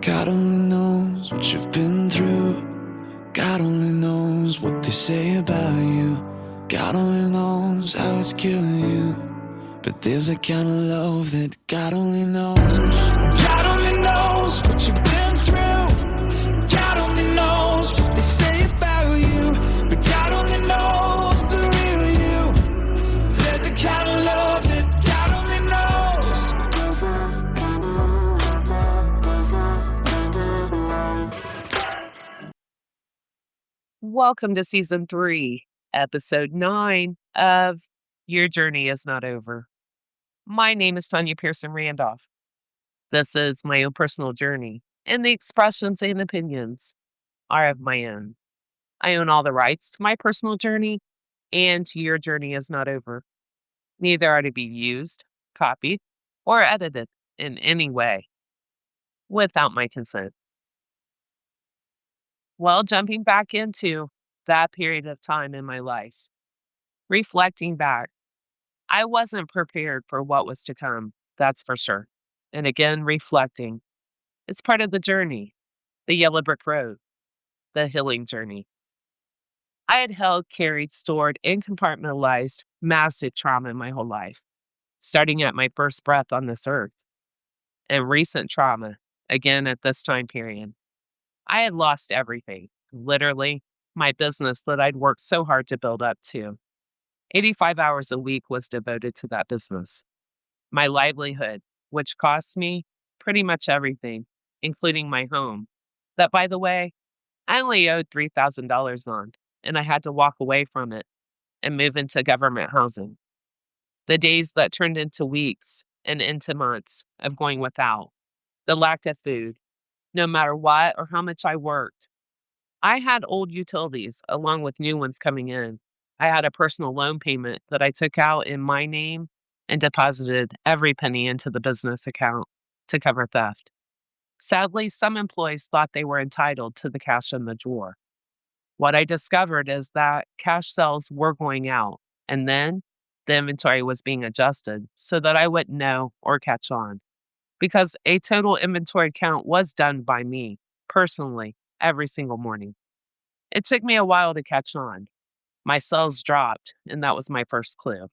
God only knows what you've been through. God only knows what they say about you. God only knows how it's killing you. But there's a kind of love that God only knows. God only knows what you've been through. God only knows what they say about you. But God only knows the real you. There's a kind of love that God only knows. Welcome to Season 3, Episode 9 of Your Journey Is Not Over. My name is Tanya Pearson Randolph. This is my own personal journey, and the expressions and opinions are of my own. I own all the rights to my personal journey, and Your Journey Is Not Over. Neither are to be used, copied, or edited in any way without my consent. Well, jumping back into that period of time in my life, reflecting back, I wasn't prepared for what was to come, that's for sure. And again, reflecting, it's part of the journey, the yellow brick road, the healing journey. I had held, carried, stored, and compartmentalized massive trauma in my whole life, starting at my first breath on this earth, and recent trauma, again at this time period. I had lost everything, literally, my business that I'd worked so hard to build up to. 85 hours a week was devoted to that business. My livelihood, which cost me pretty much everything, including my home, that, by the way, I only owed $3,000 on, and I had to walk away from it and move into government housing. The days that turned into weeks and into months of going without, the lack of food, no matter what or how much I worked. I had old utilities along with new ones coming in. I had a personal loan payment that I took out in my name and deposited every penny into the business account to cover theft. Sadly, some employees thought they were entitled to the cash in the drawer. What I discovered is that cash sales were going out, and then the inventory was being adjusted so that I wouldn't know or catch on. Because a total inventory count was done by me, personally, every single morning. It took me a while to catch on. My sales dropped, and that was my first clue.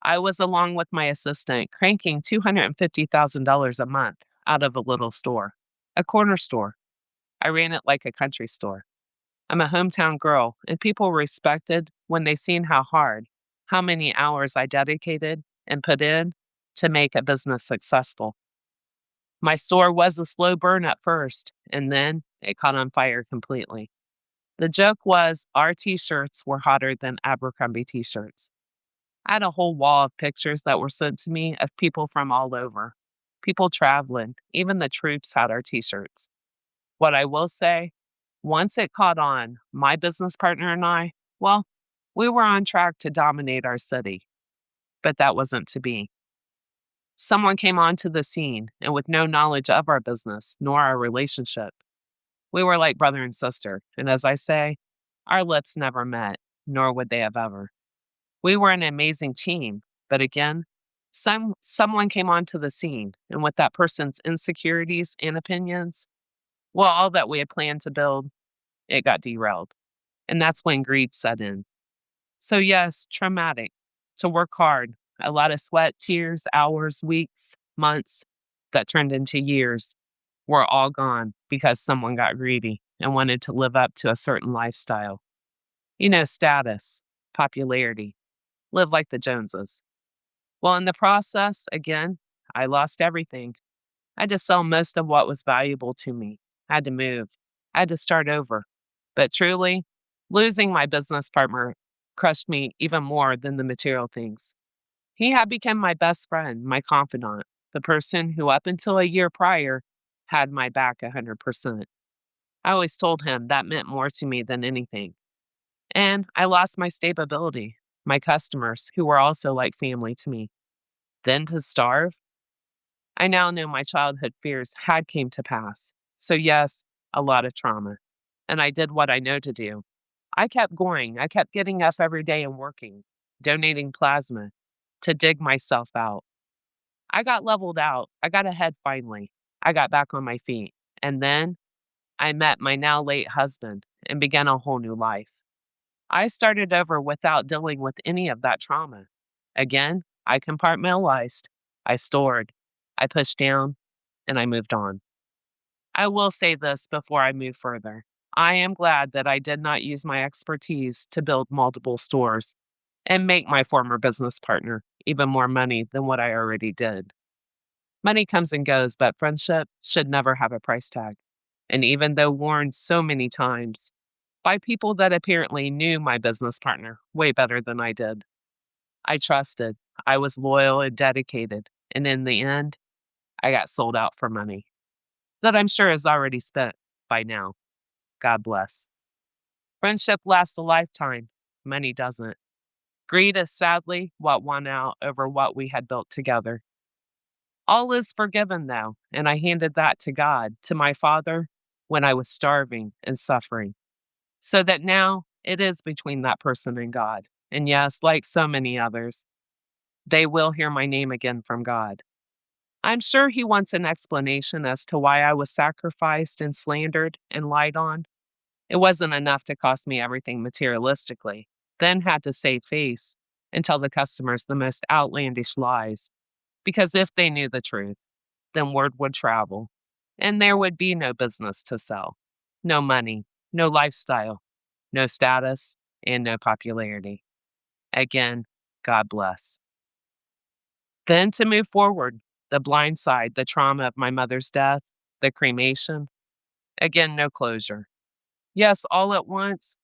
I was, along with my assistant, cranking $250,000 a month out of a little store, a corner store. I ran it like a country store. I'm a hometown girl, and people respected when they seen how many hours I dedicated and put in to make a business successful. My store was a slow burn at first, and then it caught on fire completely. The joke was our t-shirts were hotter than Abercrombie t-shirts. I had a whole wall of pictures that were sent to me of people from all over, people traveling, even the troops had our t-shirts. What I will say, once it caught on, my business partner and I, well, we were on track to dominate our city, but that wasn't to be. Someone came onto the scene, and with no knowledge of our business, nor our relationship, we were like brother and sister, and as I say, our lips never met, nor would they have ever. We were an amazing team, but again, someone came onto the scene, and with that person's insecurities and opinions, well, all that we had planned to build, it got derailed. And that's when greed set in. So yes, traumatic, to work hard, a lot of sweat, tears, hours, weeks, months that turned into years were all gone because someone got greedy and wanted to live up to a certain lifestyle. Status, popularity, live like the Joneses. Well, in the process, again, I lost everything. I had to sell most of what was valuable to me. I had to move. I had to start over. But truly, losing my business partner crushed me even more than the material things. He had become my best friend, my confidant, the person who up until a year prior had my back 100%. I always told him that meant more to me than anything. And I lost my stability, my customers, who were also like family to me. Then to starve? I now know my childhood fears had came to pass. So yes, a lot of trauma. And I did what I know to do. I kept going. I kept getting up every day and working, donating plasma to dig myself out. I got leveled out. I got ahead finally. I got back on my feet. And then I met my now late husband and began a whole new life. I started over without dealing with any of that trauma. Again, I compartmentalized, I stored, I pushed down, and I moved on. I will say this before I move further. I am glad that I did not use my expertise to build multiple stores and make my former business partner even more money than what I already did. Money comes and goes, but friendship should never have a price tag. And even though warned so many times by people that apparently knew my business partner way better than I did, I trusted, I was loyal and dedicated, and in the end, I got sold out for money that I'm sure is already spent by now. God bless. Friendship lasts a lifetime, money doesn't. Greed is sadly what won out over what we had built together. All is forgiven, though, and I handed that to God, to my Father, when I was starving and suffering. So that now it is between that person and God. And yes, like so many others, they will hear my name again from God. I'm sure He wants an explanation as to why I was sacrificed and slandered and lied on. It wasn't enough to cost me everything materialistically, then had to save face and tell the customers the most outlandish lies. Because if they knew the truth, then word would travel, and there would be no business to sell, no money, no lifestyle, no status, and no popularity. Again, God bless. Then to move forward, the blind side, the trauma of my mother's death, the cremation. Again, no closure. Yes, all at once,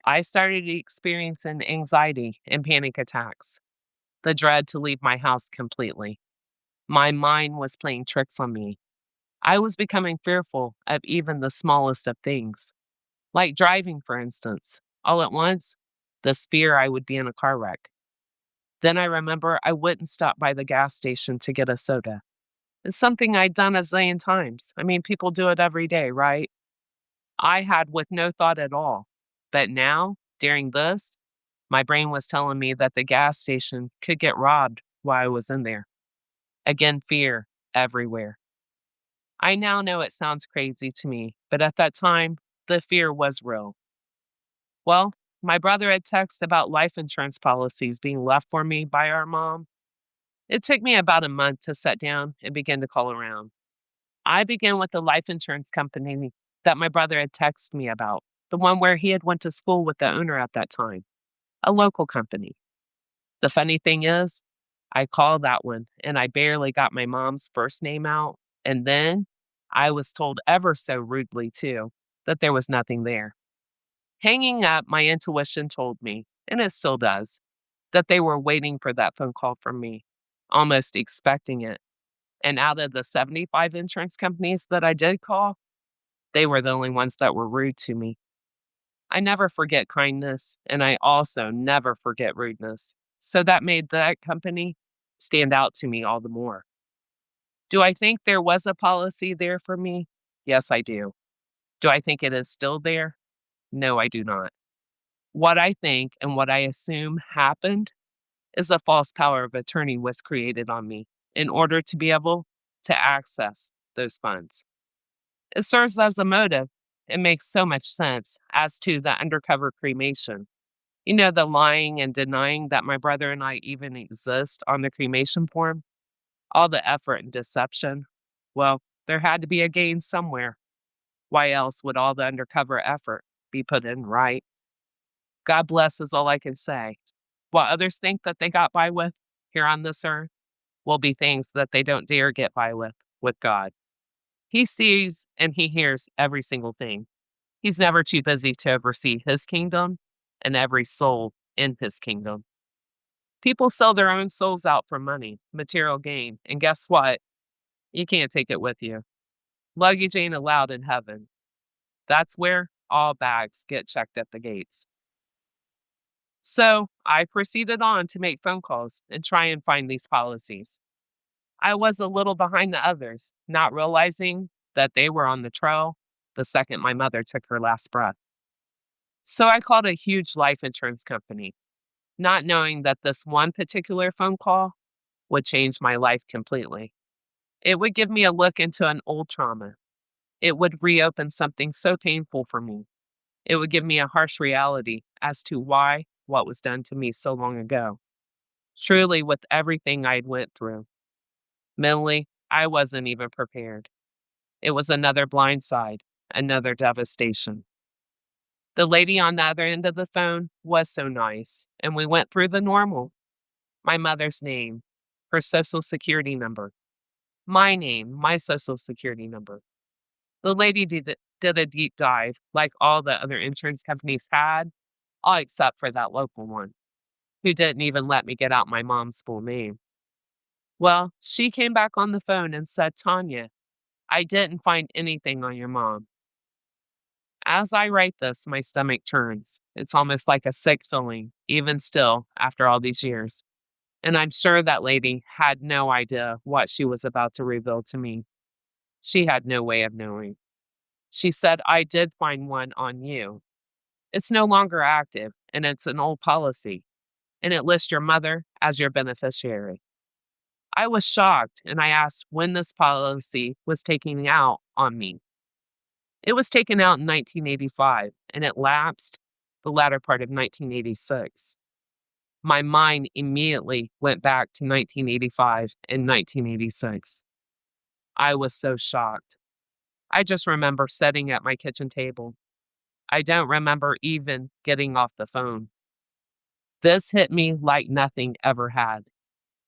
I started experiencing anxiety and panic attacks, the dread to leave my house completely. My mind was playing tricks on me. I was becoming fearful of even the smallest of things, like driving, for instance. All at once, the fear I would be in a car wreck. Then I remember I wouldn't stop by the gas station to get a soda. It's something I'd done a zillion times. I mean, people do it every day, right? I had with no thought at all. But now, during this, my brain was telling me that the gas station could get robbed while I was in there. Again, fear everywhere. I now know it sounds crazy to me, but at that time, the fear was real. Well, my brother had texted about life insurance policies being left for me by our mom. It took me about a month to sit down and begin to call around. I began with the life insurance company that my brother had texted me about, the one where he had went to school with the owner at that time, a local company. The funny thing is, I called that one and I barely got my mom's first name out, and then I was told ever so rudely too that there was nothing there. Hanging up, my intuition told me, and it still does, that they were waiting for that phone call from me, almost expecting it. And out of the 75 insurance companies that I did call, they were the only ones that were rude to me. I never forget kindness, and I also never forget rudeness. So that made that company stand out to me all the more. Do I think there was a policy there for me? Yes, I do. Do I think it is still there? No, I do not. What I think and what I assume happened is a false power of attorney was created on me in order to be able to access those funds. It serves as a motive. It makes so much sense as to the undercover cremation. You know, the lying and denying that my brother and I even exist on the cremation form, all the effort and deception. Well, there had to be a gain somewhere. Why else would all the undercover effort be put in, right? God bless is all I can say. What others think that they got by with here on this earth will be things that they don't dare get by with God. He sees and he hears every single thing. He's never too busy to oversee his kingdom and every soul in his kingdom. People sell their own souls out for money, material gain, and guess what? You can't take it with you. Luggage ain't allowed in heaven. That's where all bags get checked at the gates. So I proceeded on to make phone calls and try and find these policies. I was a little behind the others, not realizing that they were on the trail the second my mother took her last breath. So I called a huge life insurance company, not knowing that this one particular phone call would change my life completely. It would give me a look into an old trauma, It would reopen something so painful for me. It would give me a harsh reality as to why what was done to me so long ago. Truly, with everything I'd went through, mentally, I wasn't even prepared. It was another blindside, another devastation. The lady on the other end of the phone was so nice, and we went through the normal. My mother's name, her social security number, my name, my social security number. The lady did a deep dive, like all the other insurance companies had, all except for that local one, who didn't even let me get out my mom's full name. Well, she came back on the phone and said, Tanya, I didn't find anything on your mom. As I write this, my stomach turns. It's almost like a sick feeling, even still, after all these years. And I'm sure that lady had no idea what she was about to reveal to me. She had no way of knowing. She said, I did find one on you. It's no longer active, and it's an old policy, and it lists your mother as your beneficiary. I was shocked, and I asked when this policy was taken out on me. It was taken out in 1985, and it lapsed the latter part of 1986. My mind immediately went back to 1985 and 1986. I was so shocked. I just remember sitting at my kitchen table. I don't remember even getting off the phone. This hit me like nothing ever had,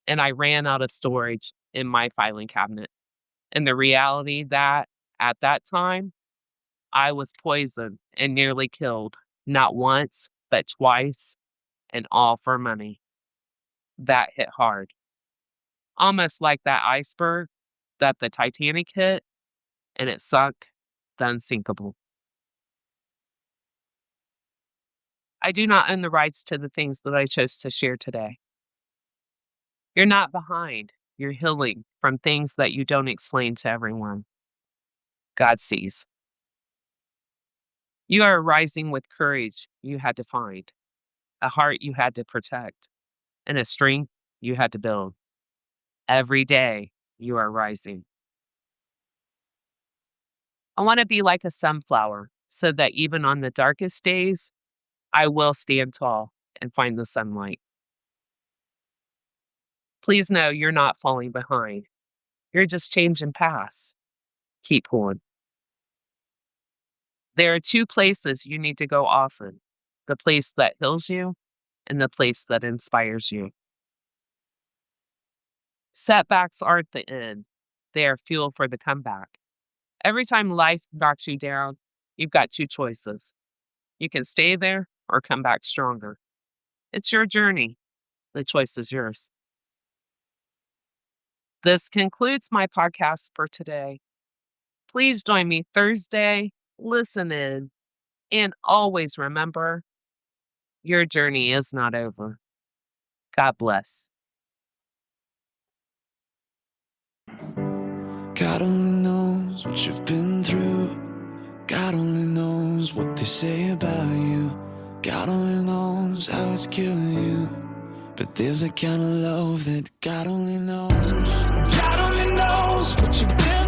and I ran out of storage in my filing cabinet. And the reality that, at that time, I was poisoned and nearly killed, not once, but twice, and all for money. That hit hard. Almost like that iceberg that the Titanic hit, and it sunk the unsinkable. I do not own the rights to the things that I chose to share today. You're not behind. You're healing from things that you don't explain to everyone. God sees. You are rising with courage you had to find, a heart you had to protect, and a strength you had to build. Every day you are rising. I want to be like a sunflower so that even on the darkest days, I will stand tall and find the sunlight. Please know you're not falling behind. You're just changing paths. Keep going. There are two places you need to go often, the place that heals you and the place that inspires you. Setbacks aren't the end. They are fuel for the comeback. Every time life knocks you down, you've got two choices. You can stay there or come back stronger. It's your journey. The choice is yours. This concludes my podcast for today. Please join me Thursday, listen in, and always remember, your journey is not over. God bless. God only knows what you've been through. God only knows what they say about you. God only knows how it's killing you. But there's a kind of love that God only knows. God only knows what you've been